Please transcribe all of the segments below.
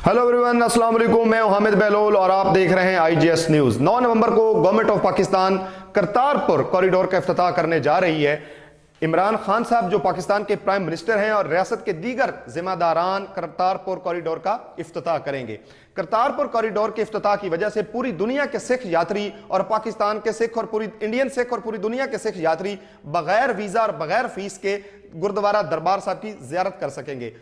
Hello everyone, अस्सलाम वालेकुम। मैं हामिद बहलोल और आप देख रहे हैं आईजीएस न्यूज। 9 नवंबर को government of Pakistan Kartarpur corridor का इफ्तिताह करने जा रही है। इमरान खान साहब जो पाकिस्तान के प्राइम मिनिस्टर हैं और रियासत के दीगर जिम्मेदारान करतारपुर कॉरिडोर का इफ्तिताह करेंगे। करतारपुर कॉरिडोर के इफ्तिताह की वजह से पूरी दुनिया के सिख यात्री और पाकिस्तान के सिख और पूरी इंडियन सिख और पूरी दुनिया के सिख यात्री बगैर वीजा और बगैर फीस के गुरुद्वारा दरबार साहब की जियारत कर सकेंगे।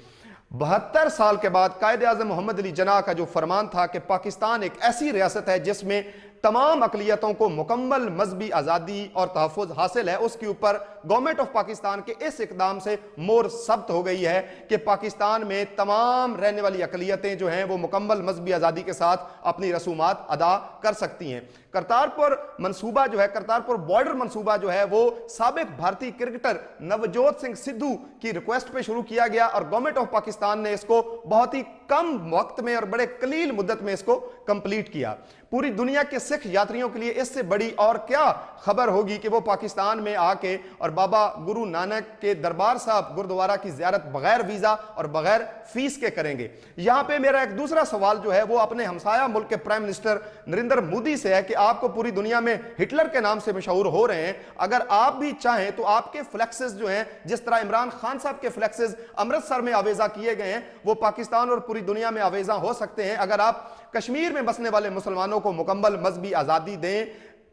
72 साल के बाद कायद आज़म मोहम्मद अली जिन्ना का जो फरमान था कि पाकिस्तान एक ऐसी रियासत है जिसमें तमाम अकलियतों को मुकम्मल मजहबी आज़ादी और तहफ़्फ़ुज़ हासिल है, उसके ऊपर गवर्नमेंट ऑफ पाकिस्तान के इस इकदाम से मोहर सब्त हो गई है कि पाकिस्तान में तमाम रहने वाली अकलियतें जो हैं वो मुकम्मल मजहबी आज़ादी के साथ अपनी रसूमात अदा कर सकती हैं। करतारपुर मंसूबा जो है, करतारपुर बॉर्डर मंसूबा जो है वो साबिक भारतीय क्रिकेटर नवजोत सिंह सिद्धू की रिक्वेस्ट पे शुरू किया गया और गवर्नमेंट ऑफ पाकिस्तान ने इसको बहुत ही कम वक्त में और बड़े कलील मुद्दत में इसको कंप्लीट किया। पूरी दुनिया के सिख यात्रियों के लिए इससे बड़ी और क्या खबर होगी कि वो पाकिस्तान में आके और बाबा गुरु नानक के दरबार साहब गुरुद्वारा की जियारत बगैर वीजा और बगैर फीस के करेंगे। यहां पे मेरा एक दूसरा सवाल जो है वो अपने हमसाया मुल्क के प्राइम मिनिस्टर नरेंद्र मोदी से है कि आपको पूरी दुनिया में हिटलर के नाम से मशहूर हो रहे हैं, अगर आप भी चाहें तो आपके फ्लेक्सेस जो हैं, जिस तरह इमरान खान साहब के फ्लेक्सेस अमृतसर में आवेजा किए गए हैं, वो पाकिस्तान और पूरी दुनिया में आवेजा हो सकते हैं अगर आप कश्मीर में बसने वाले मुसलमानों को मुकम्मल मजहबी आजादी दें।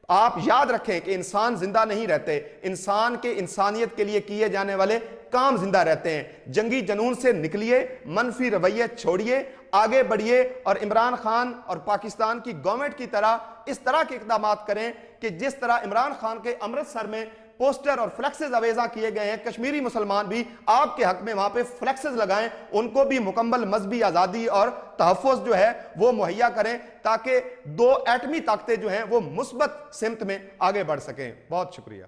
आप याद रखें कि इंसान जिंदा नहीं रहते, इंसान के इंसानियत के लिए किए जाने वाले काम जिंदा रहते हैं। जंगी जनून से निकलिए, मनफी रवैये छोड़िए, आगे बढ़िए और इमरान खान और पाकिस्तान की गवर्नमेंट की तरह इस तरह के इकदाम करें कि जिस तरह इमरान खान के अमृतसर में पोस्टर और फ्लेक्सेस अवेजा किए गए हैं, कश्मीरी मुसलमान भी आपके हक में वहां पे फ्लेक्सेस लगाएं, उनको भी मुकम्मल मजहबी आजादी और तहफ़्फ़ुज़ जो है वो मुहैया करें ताकि दो एटमी ताकतें जो हैं वो मुस्बत सिमत में आगे बढ़ सकें। बहुत शुक्रिया।